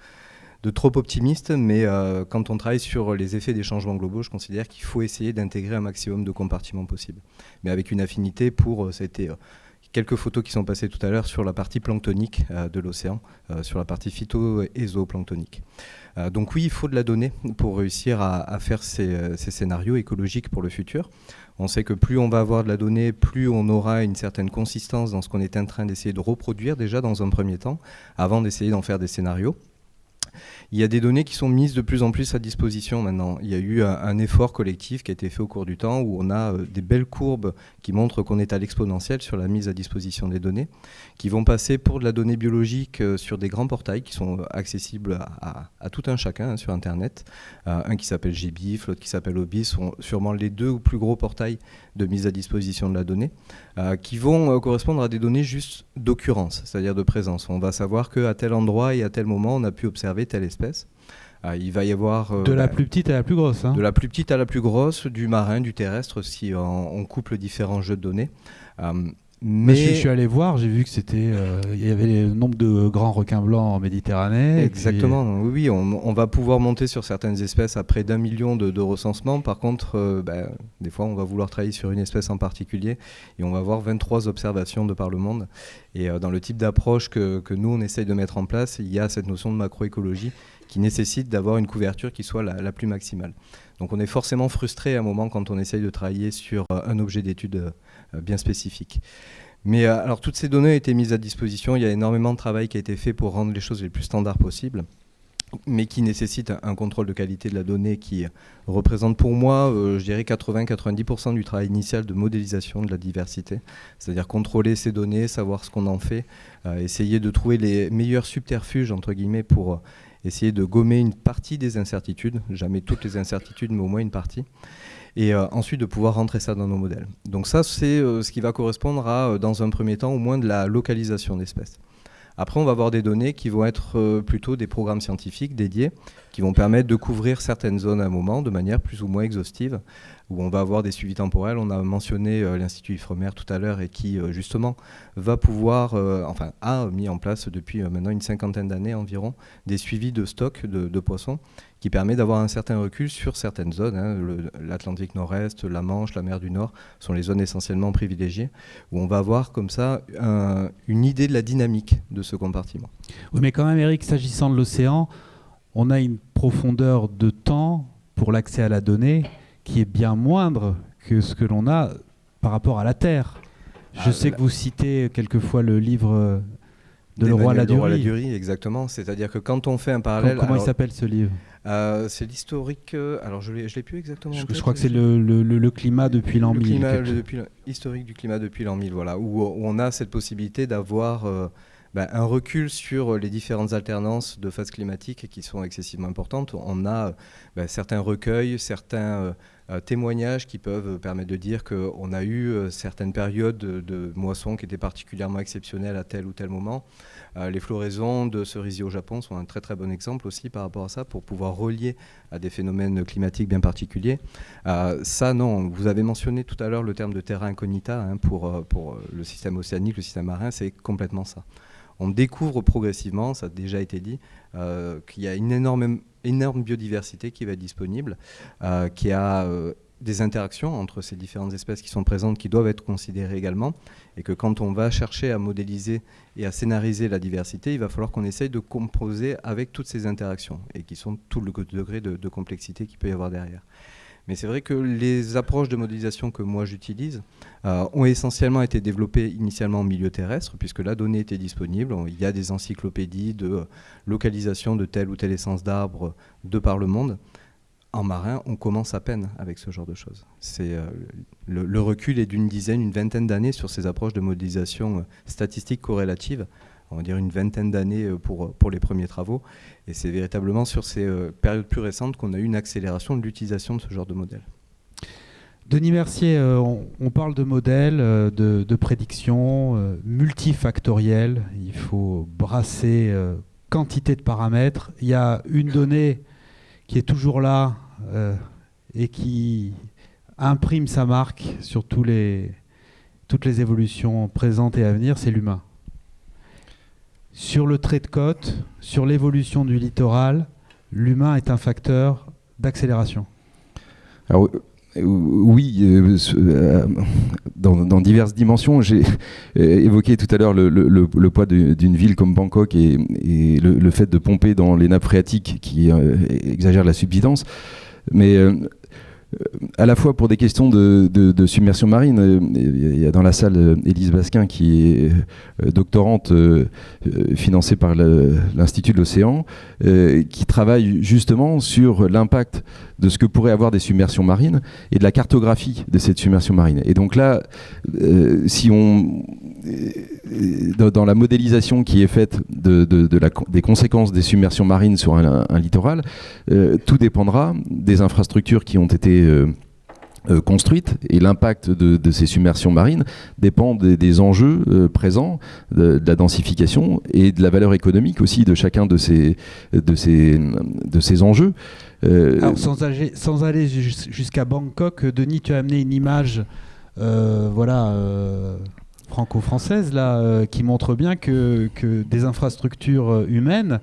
trop optimiste, mais quand on travaille sur les effets des changements globaux, je considère qu'il faut essayer d'intégrer un maximum de compartiments possibles. Mais avec une affinité pour, ça a été quelques photos qui sont passées tout à l'heure sur la partie planctonique de l'océan, sur la partie phyto- et zooplanctonique. Donc oui, il faut de la donnée pour réussir à faire ces scénarios écologiques pour le futur. On sait que plus on va avoir de la donnée, plus on aura une certaine consistance dans ce qu'on est en train d'essayer de reproduire déjà dans un premier temps, avant d'essayer d'en faire des scénarios. Il y a des données qui sont mises de plus en plus à disposition maintenant. Il y a eu un effort collectif qui a été fait au cours du temps où on a des belles courbes qui montrent qu'on est à l'exponentielle sur la mise à disposition des données, qui vont passer pour de la donnée biologique sur des grands portails qui sont accessibles à tout un chacun sur Internet. Un qui s'appelle GBIF, l'autre qui s'appelle OBIS, sont sûrement les deux ou plus gros portails de mise à disposition de la donnée, qui vont correspondre à des données juste d'occurrence, c'est-à-dire de présence. On va savoir qu'à tel endroit et à tel moment, on a pu observer telle espèce. Il va y avoir... de la plus petite à la plus grosse. Hein. De la plus petite à la plus grosse, du marin, du terrestre, si on couple différents jeux de données. Mais je suis allé voir, j'ai vu que c'était, il y avait le nombre de grands requins blancs en Méditerranée. Exactement, oui, on va pouvoir monter sur certaines espèces à près d'1 million de recensements. Par contre, des fois, on va vouloir travailler sur une espèce en particulier et on va avoir 23 observations de par le monde. Et dans le type d'approche que nous, on essaye de mettre en place, il y a cette notion de macroécologie qui nécessite d'avoir une couverture qui soit la plus maximale. Donc on est forcément frustré à un moment quand on essaye de travailler sur un objet d'étude bien spécifique. Mais alors toutes ces données ont été mises à disposition, il y a énormément de travail qui a été fait pour rendre les choses les plus standards possibles, mais qui nécessite un contrôle de qualité de la donnée qui représente pour moi, je dirais 80-90% du travail initial de modélisation de la diversité, c'est-à-dire contrôler ces données, savoir ce qu'on en fait, essayer de trouver les meilleurs subterfuges, entre guillemets, pour essayer de gommer une partie des incertitudes, jamais toutes les incertitudes, mais au moins une partie, et ensuite de pouvoir rentrer ça dans nos modèles. Donc ça, c'est ce qui va correspondre à, dans un premier temps, au moins de la localisation d'espèces. Après, on va avoir des données qui vont être plutôt des programmes scientifiques dédiés, qui vont permettre de couvrir certaines zones à un moment de manière plus ou moins exhaustive, où on va avoir des suivis temporels. On a mentionné l'Institut Ifremer tout à l'heure et qui, justement, va pouvoir, a mis en place depuis maintenant une 50aine d'années environ, des suivis de stocks de poissons, qui permet d'avoir un certain recul sur certaines zones. L'Atlantique Nord-Est, la Manche, la mer du Nord sont les zones essentiellement privilégiées, où on va avoir comme ça une idée de la dynamique de ce compartiment. Oui, mais quand même, Eric, s'agissant de l'océan, on a une profondeur de temps pour l'accès à la donnée qui est bien moindre que ce que l'on a par rapport à la Terre. Je sais que vous citez quelquefois le livre de Leroy Ladurie. Exactement. C'est-à-dire que quand on fait un parallèle... Comment il s'appelle ce livre ? C'est l'historique... alors je l'ai plus exactement en tête. Je crois que c'est le climat depuis l'an 1000. Historique du climat depuis l'an 1000, voilà, où on a cette possibilité d'avoir un recul sur les différentes alternances de phases climatiques qui sont excessivement importantes. On a certains recueils, certains témoignages qui peuvent permettre de dire qu'on a eu certaines périodes de moissons qui étaient particulièrement exceptionnelles à tel ou tel moment. Les floraisons de cerisiers au Japon sont un très très bon exemple aussi par rapport à ça, pour pouvoir relier à des phénomènes climatiques bien particuliers. Ça, non, vous avez mentionné tout à l'heure le terme de terra incognita pour le système océanique, le système marin, c'est complètement ça. On découvre progressivement, ça a déjà été dit, qu'il y a une énorme biodiversité qui va être disponible, qu'il y a des interactions entre ces différentes espèces qui sont présentes, qui doivent être considérées également, et que quand on va chercher à modéliser et à scénariser la diversité, il va falloir qu'on essaye de composer avec toutes ces interactions, et qui sont tout le degré de complexité qu'il peut y avoir derrière. Mais c'est vrai que les approches de modélisation que moi j'utilise ont essentiellement été développées initialement en milieu terrestre, puisque la donnée était disponible. Il y a des encyclopédies de localisation de telle ou telle essence d'arbre de par le monde. En marin, on commence à peine avec ce genre de choses. Le recul est d'une dizaine, une vingtaine d'années sur ces approches de modélisation statistique corrélative. On va dire une vingtaine d'années pour les premiers travaux. Et c'est véritablement sur ces périodes plus récentes qu'on a eu une accélération de l'utilisation de ce genre de modèle. Denis Mercier, on parle de modèles, de prédictions multifactorielles. Il faut brasser quantité de paramètres. Il y a une donnée qui est toujours là et qui imprime sa marque sur toutes les évolutions présentes et à venir, c'est l'humain. Sur le trait de côte, sur l'évolution du littoral, l'humain est un facteur d'accélération. Alors, oui, dans diverses dimensions. J'ai évoqué tout à l'heure le poids d'une ville comme Bangkok et le fait de pomper dans les nappes phréatiques qui exagèrent la subsidence. Mais à la fois pour des questions de submersion marine, il y a dans la salle Élise Basquin qui est doctorante financée par l'Institut de l'Océan, qui travaille justement sur l'impact de ce que pourraient avoir des submersions marines et de la cartographie de cette submersion marine. Et donc là, si on dans la modélisation qui est faite des conséquences des submersions marines sur un littoral, tout dépendra des infrastructures qui ont été construites, et l'impact de ces submersions marines dépend des enjeux présents, de la densification et de la valeur économique aussi de chacun de ces enjeux. Alors, sans aller jusqu'à Bangkok, Denis, tu as amené une image franco-française là, qui montre bien que des infrastructures humaines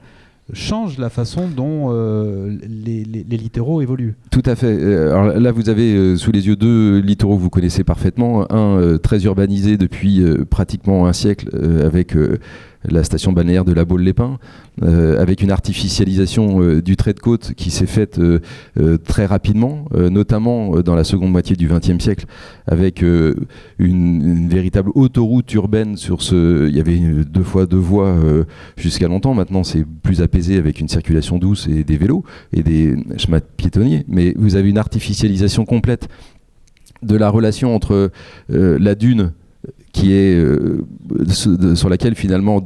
changent la façon dont les littoraux évoluent. Tout à fait. Alors là, vous avez sous les yeux deux littoraux que vous connaissez parfaitement. Un très urbanisé depuis pratiquement un siècle, avec la station balnéaire de La Baule-les-Pins, avec une artificialisation du trait de côte qui s'est faite très rapidement, notamment dans la seconde moitié du XXe siècle, avec une véritable autoroute urbaine sur il y avait 2 fois 2 voies jusqu'à longtemps. Maintenant, c'est plus apaisé avec une circulation douce et des vélos et des chemins piétonniers. Mais vous avez une artificialisation complète de la relation entre la dune qui est sur laquelle finalement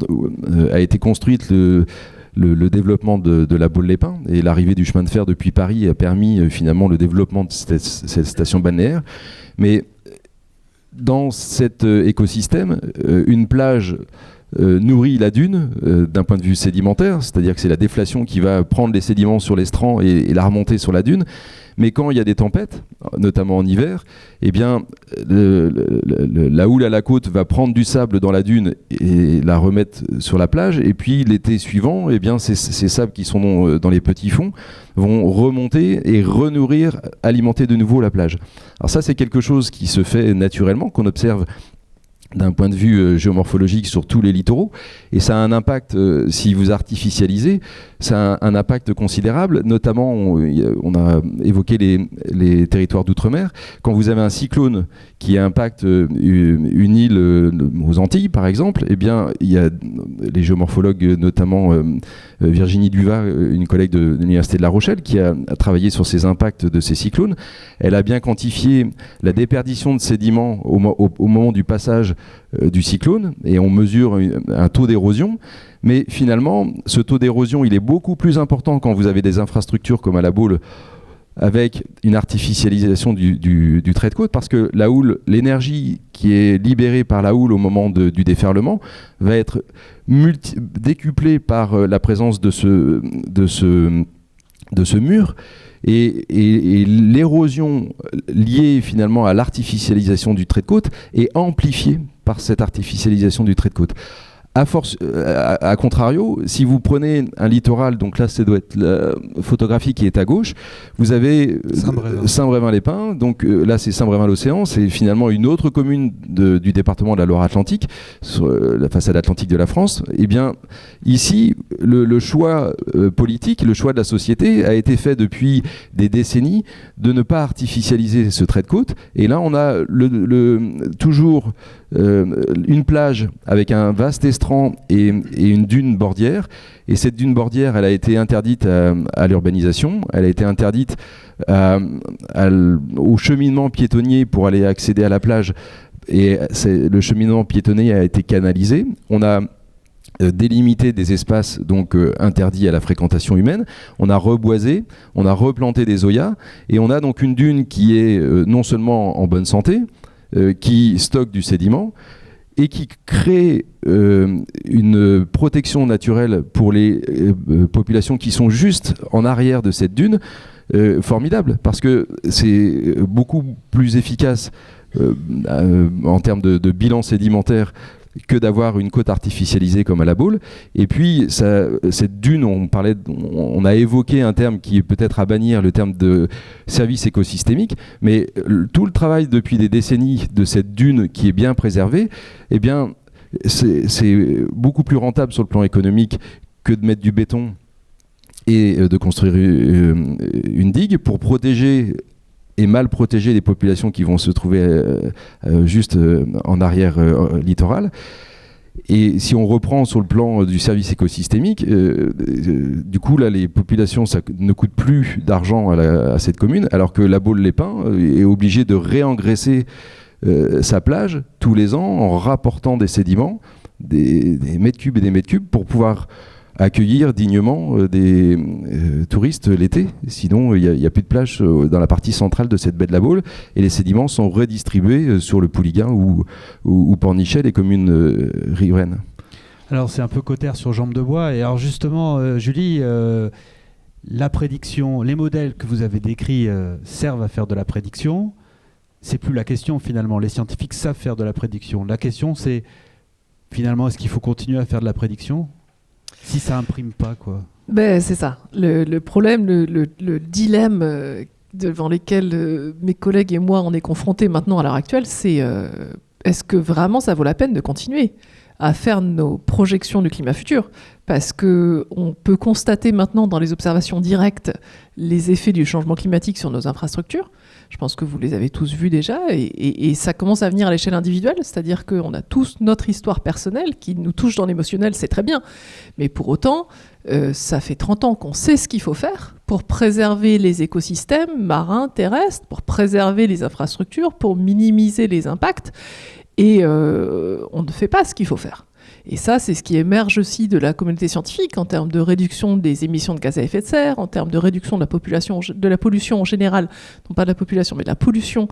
a été construite le développement de La Baule-les-Pins, et l'arrivée du chemin de fer depuis Paris a permis finalement le développement de cette station balnéaire. Mais dans cet écosystème, une plage nourrit la dune d'un point de vue sédimentaire, c'est-à-dire que c'est la déflation qui va prendre les sédiments sur l'estran et la remonter sur la dune. Mais quand il y a des tempêtes, notamment en hiver, eh bien, la houle à la côte va prendre du sable dans la dune et la remettre sur la plage. Et puis l'été suivant, eh bien, ces sables qui sont dans les petits fonds vont remonter et renourrir, alimenter de nouveau la plage. Alors ça, c'est quelque chose qui se fait naturellement, qu'on observe d'un point de vue géomorphologique sur tous les littoraux, et ça a un impact, si vous artificialisez, ça a un impact considérable, notamment on a évoqué les territoires d'outre-mer. Quand vous avez un cyclone qui impacte une île aux Antilles par exemple, eh bien il y a les géomorphologues, notamment Virginie Duvat, une collègue de l'Université de La Rochelle, qui a travaillé sur ces impacts de ces cyclones. Elle a bien quantifié la déperdition de sédiments au moment du passage du cyclone, et on mesure un taux d'érosion. Mais finalement, ce taux d'érosion, il est beaucoup plus important quand vous avez des infrastructures comme à La Baule, avec une artificialisation du trait de côte, parce que la houle, l'énergie qui est libérée par la houle au moment du déferlement va être décuplée par la présence de ce mur, et l'érosion liée finalement à l'artificialisation du trait de côte est amplifiée par cette artificialisation du trait de côte. A contrario, si vous prenez un littoral, donc là ça doit être la photographie qui est à gauche, vous avez Saint-Brévin-les-Pins, donc là c'est Saint-Brévin-l'Océan, c'est finalement une autre commune du département de la Loire-Atlantique, sur la façade atlantique de la France. Et bien ici, le choix politique, le choix de la société a été fait depuis des décennies de ne pas artificialiser ce trait de côte, et là on a toujours une plage avec un vaste estran et une dune bordière. Et cette dune bordière, elle a été interdite à l'urbanisation, elle a été interdite au cheminement piétonnier pour aller accéder à la plage. Et le cheminement piétonnier a été canalisé. On a délimité des espaces donc interdits à la fréquentation humaine, on a reboisé, on a replanté des zoyas, et on a donc une dune qui est non seulement en bonne santé, qui stocke du sédiment et qui crée une protection naturelle pour les populations qui sont juste en arrière de cette dune, formidable, parce que c'est beaucoup plus efficace en termes de bilan sédimentaire que d'avoir une côte artificialisée comme à La Baule. Et puis cette dune, on a évoqué un terme qui est peut-être à bannir, le terme de service écosystémique, mais tout le travail depuis des décennies de cette dune qui est bien préservée, eh bien c'est beaucoup plus rentable sur le plan économique que de mettre du béton et de construire une digue pour protéger et mal protéger les populations qui vont se trouver juste en arrière littoral. Et si on reprend sur le plan du service écosystémique, du coup là les populations, ça ne coûte plus d'argent à cette commune, alors que La Baule-les-Pins est obligée de réengraisser sa plage tous les ans en rapportant des sédiments, des mètres cubes et des mètres cubes, pour pouvoir accueillir dignement des touristes l'été. Sinon, il n'y a plus de plage dans la partie centrale de cette baie de La Baule, et les sédiments sont redistribués sur le Pouliguen ou Pornichet, les communes riveraines. Alors c'est un peu cotère sur jambe de bois. Et alors justement, Julie, la prédiction, les modèles que vous avez décrits servent à faire de la prédiction. C'est plus la question finalement. Les scientifiques savent faire de la prédiction. La question c'est finalement, est-ce qu'il faut continuer à faire de la prédiction si ça imprime pas, quoi? Ben, c'est ça. Le problème, le dilemme devant lesquels mes collègues et moi on est confrontés maintenant à l'heure actuelle, c'est est-ce que vraiment ça vaut la peine de continuer à faire nos projections du climat futur? Parce qu'on peut constater maintenant dans les observations directes les effets du changement climatique sur nos infrastructures. Je pense que vous les avez tous vus déjà, et ça commence à venir à l'échelle individuelle, c'est-à-dire qu'on a tous notre histoire personnelle qui nous touche dans l'émotionnel, c'est très bien. Mais pour autant, ça fait 30 ans qu'on sait ce qu'il faut faire pour préserver les écosystèmes marins, terrestres, pour préserver les infrastructures, pour minimiser les impacts, et on ne fait pas ce qu'il faut faire. Et ça, c'est ce qui émerge aussi de la communauté scientifique en termes de réduction des émissions de gaz à effet de serre, en termes de réduction de la pollution en général, non pas de la population, mais de la pollution,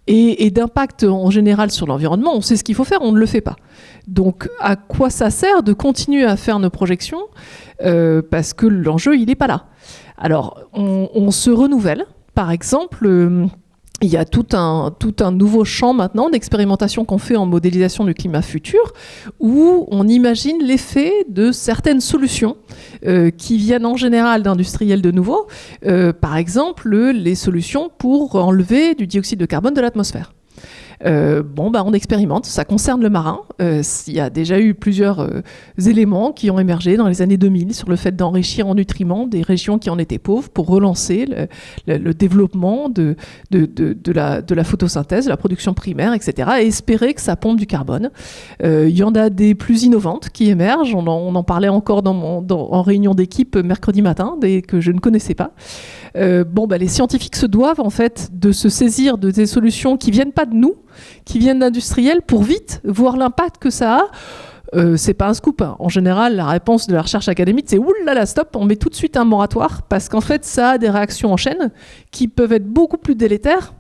et d'impact en général sur l'environnement. On sait ce qu'il faut faire, on ne le fait pas. Donc, à quoi ça sert de continuer à faire nos projections parce que l'enjeu, il n'est pas là. Alors, on se renouvelle. Par exemple... il y a tout un nouveau champ maintenant d'expérimentation qu'on fait en modélisation du climat futur, où on imagine l'effet de certaines solutions qui viennent en général d'industriels de nouveau. Par exemple, les solutions pour enlever du dioxyde de carbone de l'atmosphère. On expérimente, ça concerne le marin. Il y a déjà eu plusieurs éléments qui ont émergé dans les années 2000 sur le fait d'enrichir en nutriments des régions qui en étaient pauvres pour relancer le développement de la photosynthèse, de la production primaire, etc. et espérer que ça pompe du carbone. Il y en a des plus innovantes qui émergent. On en parlait encore en réunion d'équipe mercredi matin, que je ne connaissais pas. Les scientifiques se doivent en fait de se saisir de des solutions qui viennent pas de nous, qui viennent d'industriels, pour vite voir l'impact que ça a. C'est pas un scoop, hein. En général, la réponse de la recherche académique, c'est oulala, stop, on met tout de suite un moratoire, parce qu'en fait, ça a des réactions en chaîne qui peuvent être beaucoup plus délétères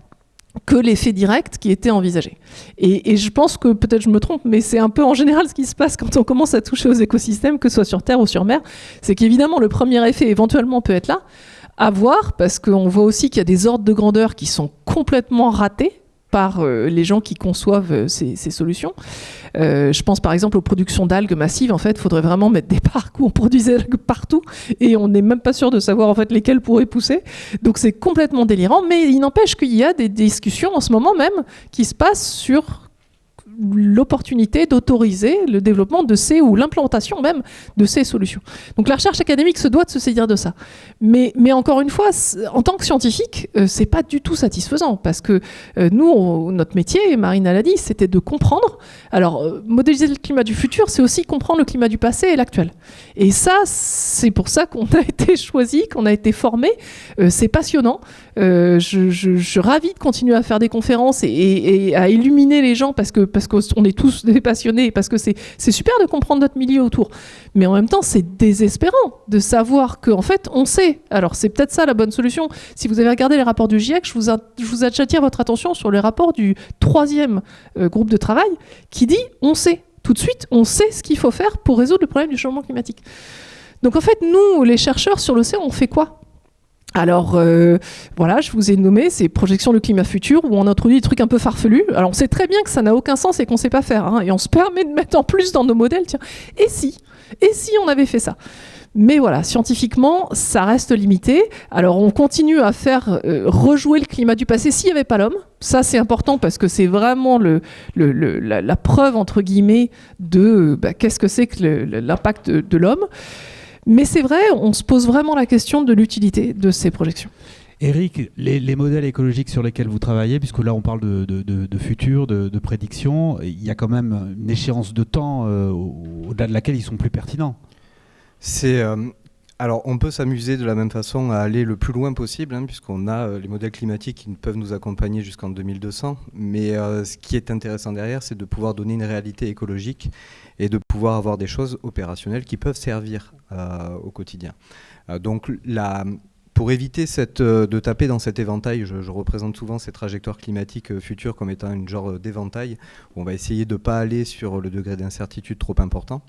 que l'effet direct qui était envisagé. Et je pense que, peut-être je me trompe, mais c'est un peu en général ce qui se passe quand on commence à toucher aux écosystèmes, que ce soit sur Terre ou sur mer, c'est qu'évidemment, le premier effet éventuellement peut être là, à voir, parce qu'on voit aussi qu'il y a des ordres de grandeur qui sont complètement ratés par les gens qui conçoivent ces solutions. Je pense par exemple aux productions d'algues massives. En fait, il faudrait vraiment mettre des parcs où on produit des algues partout, et on n'est même pas sûr de savoir en fait lesquelles pourraient pousser. Donc c'est complètement délirant, mais il n'empêche qu'il y a des discussions en ce moment même qui se passent sur l'opportunité d'autoriser le développement de ces, ou l'implantation même de ces solutions. Donc la recherche académique se doit de se saisir de ça. Mais encore une fois, en tant que scientifique, c'est pas du tout satisfaisant, parce que nous, notre métier, Marina l'a dit, c'était de comprendre. Alors, modéliser le climat du futur, c'est aussi comprendre le climat du passé et l'actuel. Et ça, c'est pour ça qu'on a été choisi, qu'on a été formé. C'est passionnant. Je suis ravie de continuer à faire des conférences et à illuminer les gens, parce qu'on est tous des passionnés, parce que c'est super de comprendre notre milieu autour. Mais en même temps, c'est désespérant de savoir qu'en fait, on sait. Alors, c'est peut-être ça la bonne solution. Si vous avez regardé les rapports du GIEC, j'attire votre attention sur le rapport du 3e groupe de travail qui dit « on sait ». Tout de suite, on sait ce qu'il faut faire pour résoudre le problème du changement climatique. Donc en fait, nous, les chercheurs sur l'océan, on fait quoi ? Alors, je vous ai nommé ces projections de climat futur, où on introduit des trucs un peu farfelus. Alors, on sait très bien que ça n'a aucun sens et qu'on ne sait pas faire, hein, et on se permet de mettre en plus dans nos modèles, tiens, et si on avait fait ça ? Mais voilà, scientifiquement, ça reste limité. Alors, on continue à faire rejouer le climat du passé s'il n'y avait pas l'homme. Ça, c'est important, parce que c'est vraiment la preuve, entre guillemets, de qu'est-ce que c'est que l'impact de l'homme. Mais c'est vrai, on se pose vraiment la question de l'utilité de ces projections. Eric, les modèles écologiques sur lesquels vous travaillez, puisque là on parle de futur, de prédiction, il y a quand même une échéance de temps au-delà de laquelle ils sont plus pertinents. Alors on peut s'amuser de la même façon à aller le plus loin possible, hein, puisqu'on a les modèles climatiques qui peuvent nous accompagner jusqu'en 2200, mais ce qui est intéressant derrière, c'est de pouvoir donner une réalité écologique et de pouvoir avoir des choses opérationnelles qui peuvent servir au quotidien. Pour éviter de taper dans cet éventail, je représente souvent ces trajectoires climatiques futures comme étant une genre d'éventail, où on va essayer de ne pas aller sur le degré d'incertitude trop important.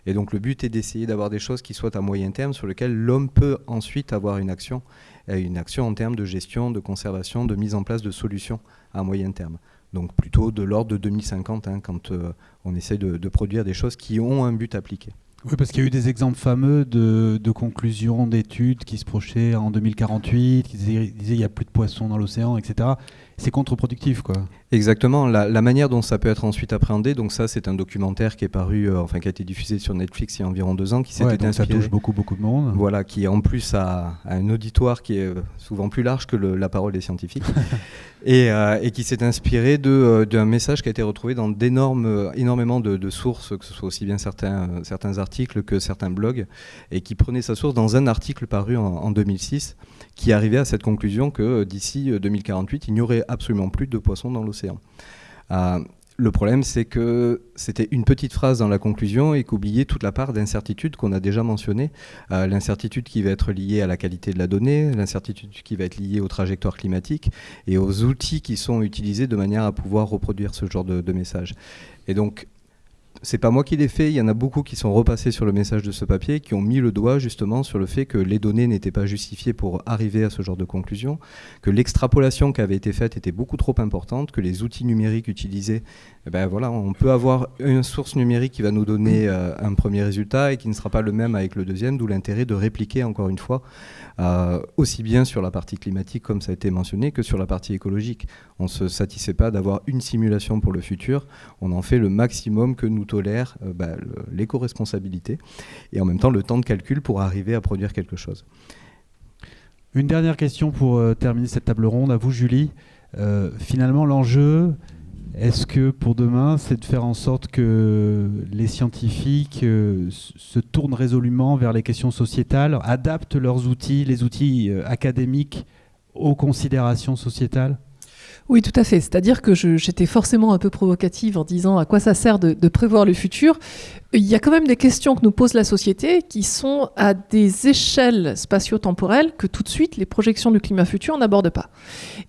Et donc le but est d'essayer d'avoir des choses qui soient à moyen terme, sur lesquelles l'homme peut ensuite avoir une action en termes de gestion, de conservation, de mise en place de solutions à moyen terme. Donc plutôt de l'ordre de 2050, hein, quand on essaie de produire des choses qui ont un but appliqué. Oui, parce qu'il y a eu des exemples fameux de conclusions d'études qui se projetaient en 2048, qui disaient qu'il n'y a plus de poissons dans l'océan, etc. c'est contre-productif, quoi. Exactement. La manière dont ça peut être ensuite appréhendé, donc ça, c'est un documentaire qui est paru, qui a été diffusé sur Netflix il y a environ 2 ans, qui s'était donc inspiré. Ça touche beaucoup de monde. Voilà, qui en plus a un auditoire qui est souvent plus large que la parole des scientifiques, et qui s'est inspiré d'un message qui a été retrouvé dans énormément de sources, que ce soit aussi bien certains articles que certains blogs, et qui prenait sa source dans un article paru en 2006, qui arrivait à cette conclusion que d'ici 2048, il n'y aurait absolument plus de poissons dans l'océan. Le problème, c'est que c'était une petite phrase dans la conclusion et qu'oubliait toute la part d'incertitude qu'on a déjà mentionnée. L'incertitude qui va être liée à la qualité de la donnée, l'incertitude qui va être liée aux trajectoires climatiques et aux outils qui sont utilisés de manière à pouvoir reproduire ce genre de message. Et donc, c'est pas moi qui l'ai fait, il y en a beaucoup qui sont repassés sur le message de ce papier, qui ont mis le doigt justement sur le fait que les données n'étaient pas justifiées pour arriver à ce genre de conclusion, que l'extrapolation qui avait été faite était beaucoup trop importante, que les outils numériques utilisés, on peut avoir une source numérique qui va nous donner un premier résultat et qui ne sera pas le même avec le deuxième, d'où l'intérêt de répliquer encore une fois, aussi bien sur la partie climatique comme ça a été mentionné, que sur la partie écologique. On ne se satisfait pas d'avoir une simulation pour le futur, on en fait le maximum que nous tolère l'éco-responsabilité et en même temps le temps de calcul pour arriver à produire quelque chose. Une dernière question pour terminer cette table ronde. À vous, Julie. Finalement, l'enjeu, est-ce que pour demain, c'est de faire en sorte que les scientifiques se tournent résolument vers les questions sociétales, adaptent leurs outils, les outils académiques aux considérations sociétales ? Oui, tout à fait. C'est-à-dire que j'étais forcément un peu provocative en disant à quoi ça sert de prévoir le futur. Il y a quand même des questions que nous pose la société qui sont à des échelles spatio-temporelles que tout de suite les projections du climat futur n'abordent pas.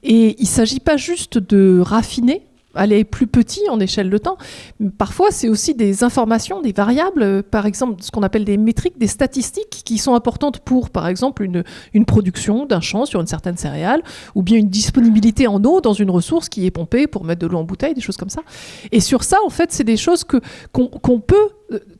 Et il ne s'agit pas juste de raffiner, aller plus petit en échelle de temps. Parfois, c'est aussi des informations, des variables, par exemple, ce qu'on appelle des métriques, des statistiques qui sont importantes pour, par exemple, une production d'un champ sur une certaine céréale, ou bien une disponibilité en eau dans une ressource qui est pompée pour mettre de l'eau en bouteille, des choses comme ça. Et sur ça, en fait, c'est des choses qu'on peut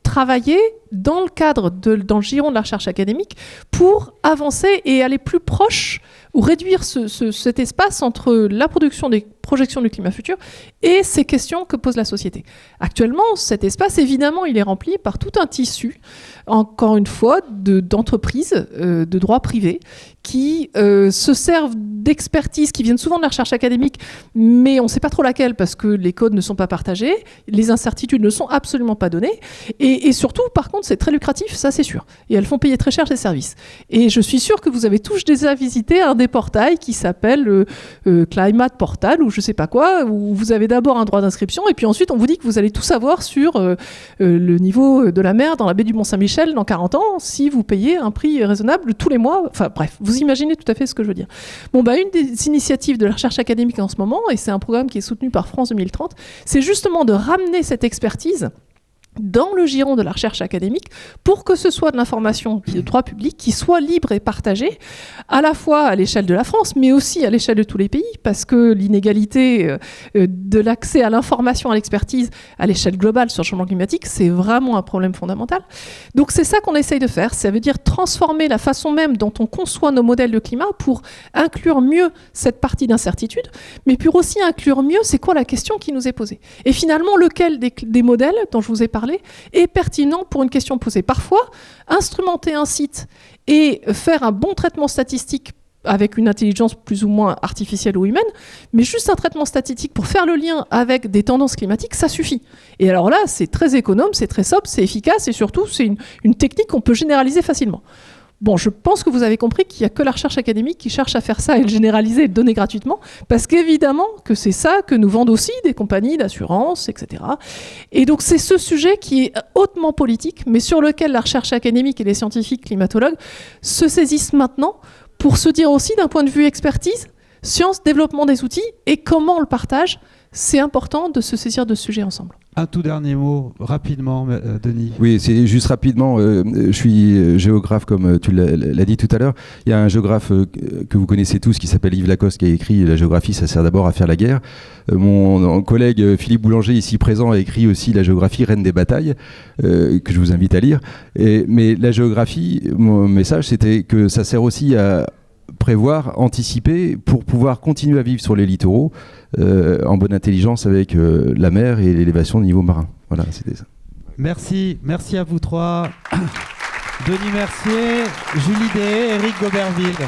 travailler dans le cadre, dans le giron de la recherche académique pour avancer et aller plus proche ou réduire cet espace entre la production des projections du climat futur et ces questions que pose la société. Actuellement, cet espace, évidemment, il est rempli par tout un tissu, encore une fois, d'entreprises, de droit privé, qui se servent d'expertise qui viennent souvent de la recherche académique, mais on ne sait pas trop laquelle parce que les codes ne sont pas partagés, les incertitudes ne sont absolument pas données, et surtout, par contre, c'est très lucratif, ça c'est sûr. Et elles font payer très cher ces services. Et je suis sûre que vous avez tous déjà visité un des portails qui s'appelle Climate Portal ou je ne sais pas quoi, où vous avez d'abord un droit d'inscription et puis ensuite on vous dit que vous allez tout savoir sur le niveau de la mer dans la baie du Mont-Saint-Michel dans 40 ans si vous payez un prix raisonnable tous les mois. Enfin bref, vous imaginez tout à fait ce que je veux dire. Bon, une des initiatives de la recherche académique en ce moment, et c'est un programme qui est soutenu par France 2030, c'est justement de ramener cette expertise dans le giron de la recherche académique pour que ce soit de l'information de droit public qui soit libre et partagée à la fois à l'échelle de la France mais aussi à l'échelle de tous les pays parce que l'inégalité de l'accès à l'information, à l'expertise à l'échelle globale sur le changement climatique, c'est vraiment un problème fondamental. Donc c'est ça qu'on essaye de faire, ça veut dire transformer la façon même dont on conçoit nos modèles de climat pour inclure mieux cette partie d'incertitude, mais pour aussi inclure mieux c'est quoi la question qui nous est posée. Et finalement, lequel des modèles dont je vous ai parlé est pertinent pour une question posée. Parfois, instrumenter un site et faire un bon traitement statistique avec une intelligence plus ou moins artificielle ou humaine, mais juste un traitement statistique pour faire le lien avec des tendances climatiques, ça suffit. Et alors là, c'est très économe, c'est très sobre, c'est efficace et surtout, c'est une technique qu'on peut généraliser facilement. Bon, je pense que vous avez compris qu'il n'y a que la recherche académique qui cherche à faire ça et le généraliser et le donner gratuitement, parce qu'évidemment que c'est ça que nous vendent aussi des compagnies d'assurance, etc. Et donc c'est ce sujet qui est hautement politique, mais sur lequel la recherche académique et les scientifiques climatologues se saisissent maintenant pour se dire aussi d'un point de vue expertise, science, développement des outils et comment on le partage. C'est important de se saisir de ce sujet ensemble. Un tout dernier mot, rapidement, Denis. Oui, c'est juste rapidement. Je suis géographe, comme tu l'as dit tout à l'heure. Il y a un géographe que vous connaissez tous qui s'appelle Yves Lacoste qui a écrit « La géographie, ça sert d'abord à faire la guerre ». Mon collègue Philippe Boulanger, ici présent, a écrit aussi « La géographie, reine des batailles », que je vous invite à lire. Mais la géographie, mon message, c'était que ça sert aussi à prévoir, anticiper pour pouvoir continuer à vivre sur les littoraux en bonne intelligence avec la mer et l'élévation du niveau marin. Voilà, c'était ça. Merci à vous trois. Denis Mercier, Julie Day, Éric Goberville.